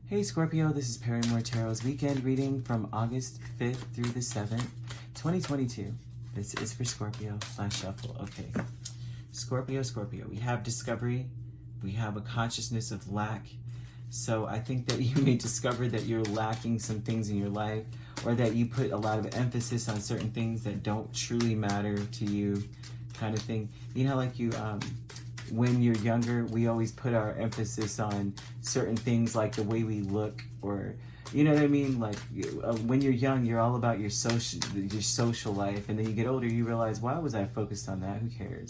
Hey Scorpio, this is Perrymore Tarot's weekend reading from August 5th through the 7th, 2022. This is for Scorpio / Shuffle. Okay, Scorpio, we have discovery. We have a consciousness of lack. So I think that you may discover that you're lacking some things in your life, or that you put a lot of emphasis on certain things that don't truly matter to you, kind of thing. You know, like when you're younger, we always put our emphasis on certain things like the way we look, or you know what I mean? Like when you're young, you're all about your social life, and then you get older, you realize, why was I focused on that? Who cares?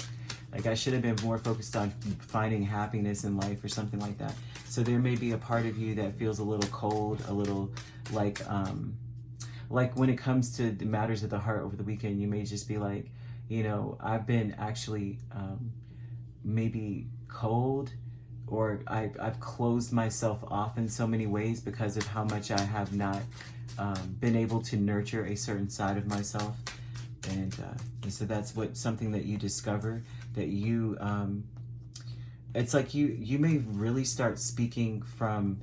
Like I should have been more focused on finding happiness in life or something like that. So there may be a part of you that feels a little cold, a little like when it comes to the matters of the heart over the weekend, you may just be like, you know, I've been actually maybe cold, or I've closed myself off in so many ways because of how much I have not been able to nurture a certain side of myself. And so that's something that you discover, that you, it's like you may really start speaking from,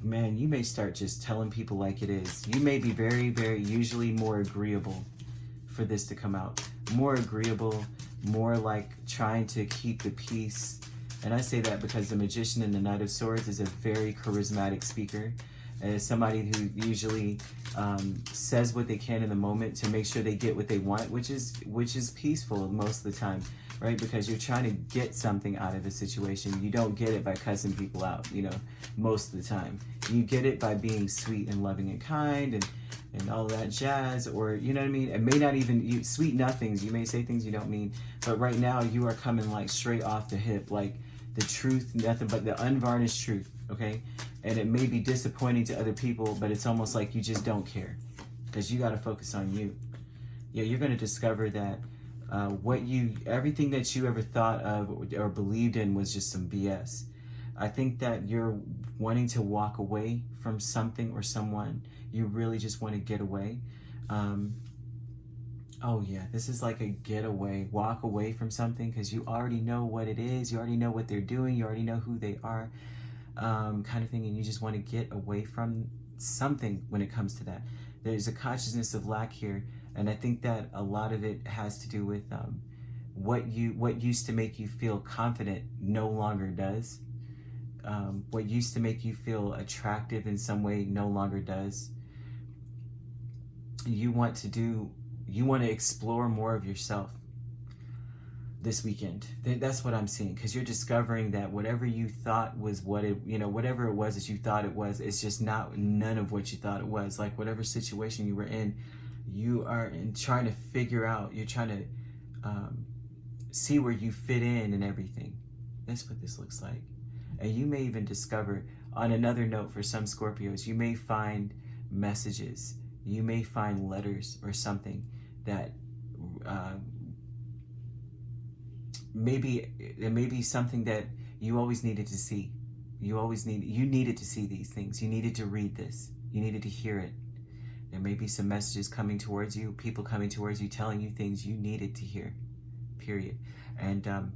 man, you may start just telling people like it is. You may be very, very usually more agreeable for this to come out. More agreeable, more like trying to keep the peace. And I say that because the Magician and the Knight of Swords is a very charismatic speaker. And is somebody who usually says what they can in the moment to make sure they get what they want, which is peaceful most of the time, right? Because you're trying to get something out of a situation. You don't get it by cussing people out, you know, most of the time. You get it by being sweet and loving and kind and all that jazz, or you know what I mean? It may not even, sweet nothings, you may say things you don't mean, but right now you are coming like straight off the hip, like the truth, nothing but the unvarnished truth, okay? And it may be disappointing to other people, but it's almost like you just don't care, because you got to focus on you. Yeah, you're going to discover that everything that you ever thought of or believed in was just some BS. I think that you're wanting to walk away from something or someone. You really just want to get away. Oh yeah, this is like a getaway, walk away from something, because you already know what it is. You already know what they're doing. You already know who they are, kind of thing. And you just want to get away from something when it comes to that. There's a consciousness of lack here. And I think that a lot of it has to do with what used to make you feel confident no longer does. What used to make you feel attractive in some way no longer does. You want to explore more of yourself this weekend. That's what I'm seeing, because you're discovering that whatever you thought was whatever it was that you thought it was, it's just none of what you thought it was. Like whatever situation you were in, you are trying to figure out, you're trying to see where you fit in and everything. That's what this looks like. And you may even discover, on another note for some Scorpios, you may find messages, you may find letters or something that maybe it may be something that you always needed to see. You needed to see these things. You needed to read this. You needed to hear it. There may be some messages coming towards you, people coming towards you, telling you things you needed to hear, period. And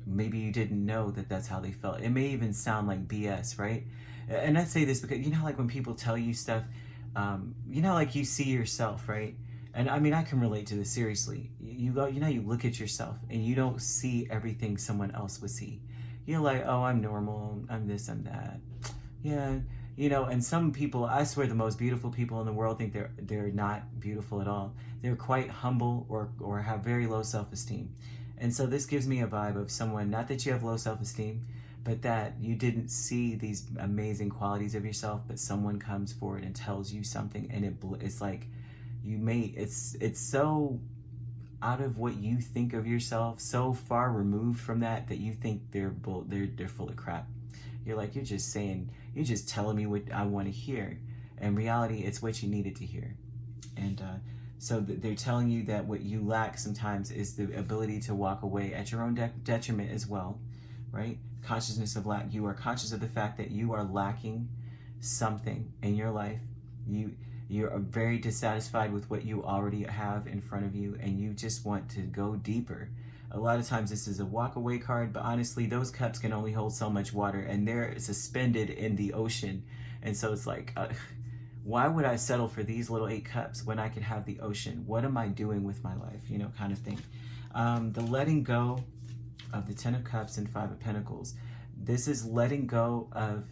maybe you didn't know that that's how they felt. It may even sound like BS, right? And I say this because, you know, like when people tell you stuff, you know, like you see yourself, right? And I mean, I can relate to this seriously. You look at yourself and you don't see everything someone else would see. You're like, oh, I'm normal, I'm this, I'm that. Yeah, you know, and some people, I swear the most beautiful people in the world think they're not beautiful at all. They're quite humble or have very low self-esteem. And so this gives me a vibe of someone, not that you have low self-esteem, but that you didn't see these amazing qualities of yourself, but someone comes forward and tells you something, and it's like it's so out of what you think of yourself, so far removed from that you think they're full of crap. You're like, you're just telling me what I want to hear. In reality, it's what you needed to hear. And so they're telling you that what you lack sometimes is the ability to walk away at your own detriment as well, right? Consciousness of lack. You are conscious of the fact that you are lacking something in your life. You're very dissatisfied with what you already have in front of you, and you just want to go deeper. A lot of times this is a walk away card, but honestly, those cups can only hold so much water, and they're suspended in the ocean. And so it's like, why would I settle for these little 8 cups when I could have the ocean? What am I doing with my life? You know, kind of thing. The letting go of the 10 of Cups and 5 of Pentacles. This is letting go of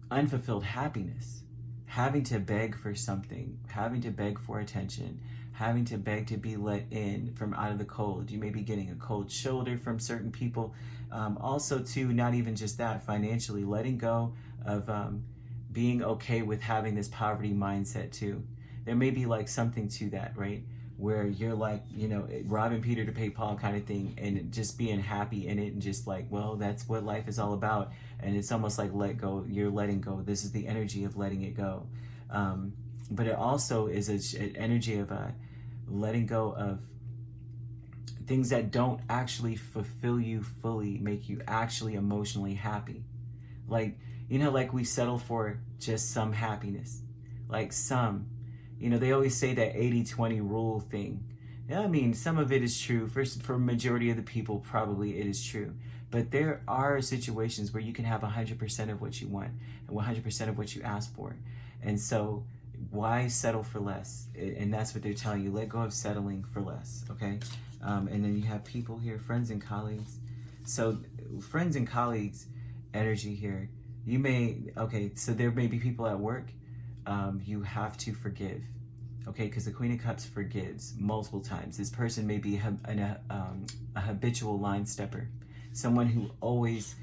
unfulfilled happiness, having to beg for something, having to beg for attention, having to beg to be let in from out of the cold. You may be getting a cold shoulder from certain people. Also, too, not even just that, financially, letting go of being okay with having this poverty mindset, too. There may be like something to that, right? Where you're like, you know, robbing Peter to pay Paul kind of thing, and just being happy in it, and just like, well, that's what life is all about. And it's almost like let go, you're letting go. This is the energy of letting it go. But it also is an energy of letting go of things that don't actually fulfill you fully, make you actually emotionally happy. Like, you know, like we settle for just some happiness, like some. You know, they always say that 80-20 rule thing. Yeah, I mean, some of it is true. For majority of the people, probably it is true. But there are situations where you can have 100% of what you want and 100% of what you ask for. And so why settle for less? And that's what they're telling you. Let go of settling for less, okay? And then you have people here, friends and colleagues. So friends and colleagues energy here. You may, okay, so there may be people at work. You have to forgive, okay? Because the Queen of Cups forgives multiple times. This person may be a habitual line stepper, someone who always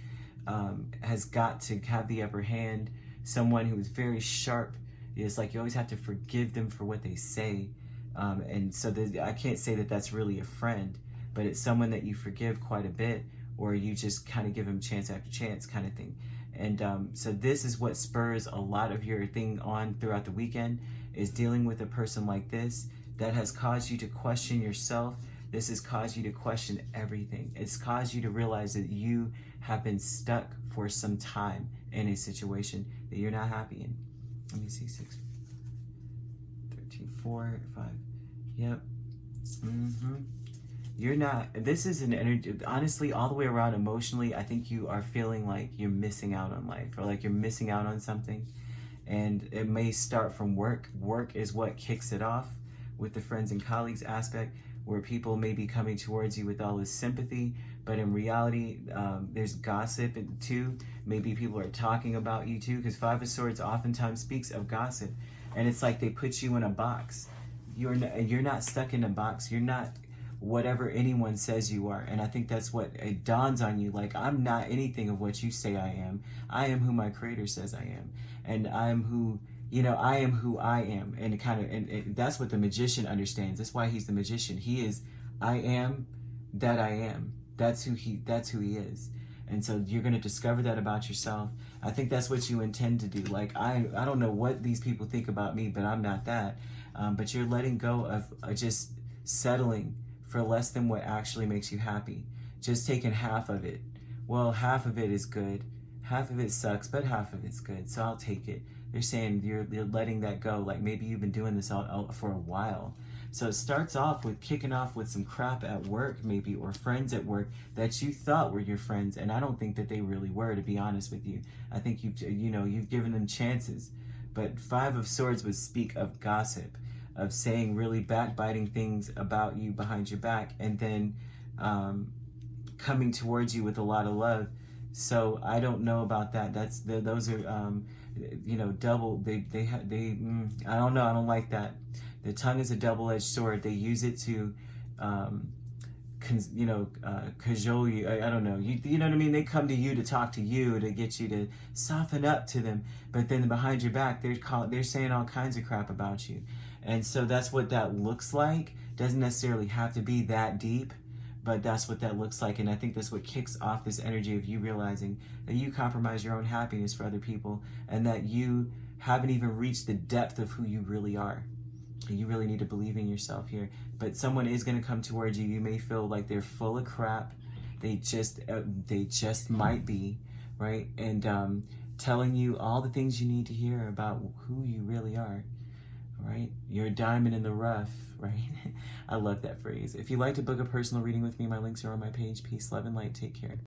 has got to have the upper hand, someone who is very sharp. It's like you always have to forgive them for what they say. And so I can't say that that's really a friend, but it's someone that you forgive quite a bit, or you just kind of give them chance after chance kind of thing. And so this is what spurs a lot of your thing on throughout the weekend, is dealing with a person like this that has caused you to question yourself. This has caused you to question everything. It's caused you to realize that you have been stuck for some time in a situation that you're not happy in. Let me see, 6, 13, 4, 5. Yep. You're not, this is an energy, honestly, all the way around emotionally, I think you are feeling like you're missing out on life, or like you're missing out on something. And it may start from work. Work is what kicks it off with the friends and colleagues aspect, where people may be coming towards you with all this sympathy, but in reality, there's gossip too. Maybe people are talking about you too, because 5 of Swords oftentimes speaks of gossip. And it's like they put you in a box. You're not stuck in a box. You're not whatever anyone says you are. And I think that's what it dawns on you, like, I'm not anything of what you say I am. I am who my Creator says I am. And I am who, you know, I am who I am. And it kind of, and that's what the magician understands. That's why he's the magician. He is, I am that I am. That's who he is. And so you're going to discover that about yourself. I think that's what you intend to do. Like, I don't know what these people think about me, but I'm not that. But you're letting go of just settling for less than what actually makes you happy. Just taking half of it. Well, half of it is good. Half of it sucks, but half of it's good. So I'll take it. They're saying you're letting that go. Like, maybe you've been doing this all for a while. So it starts off with kicking off with some crap at work, maybe, or friends at work that you thought were your friends. And I don't think that they really were, to be honest with you. I think you've given them chances. But 5 of Swords would speak of gossip, of saying really backbiting things about you behind your back, and then coming towards you with a lot of love. So I don't know about that. Those are double. I don't know. I don't like that. The tongue is a double-edged sword. They use it to cajole you. I don't know. You know what I mean? They come to you to talk to you, to get you to soften up to them, but then behind your back they're saying all kinds of crap about you. And so that's what that looks like. Doesn't necessarily have to be that deep, but that's what that looks like. And I think that's what kicks off this energy of you realizing that you compromise your own happiness for other people, and that you haven't even reached the depth of who you really are. You really need to believe in yourself here. But someone is going to come towards you. You may feel like they're full of crap. They just might be, right? And telling you all the things you need to hear about who you really are. All right? You're a diamond in the rough, right? I love that phrase. If you'd like to book a personal reading with me, my links are on my page. Peace, love, and light. Take care.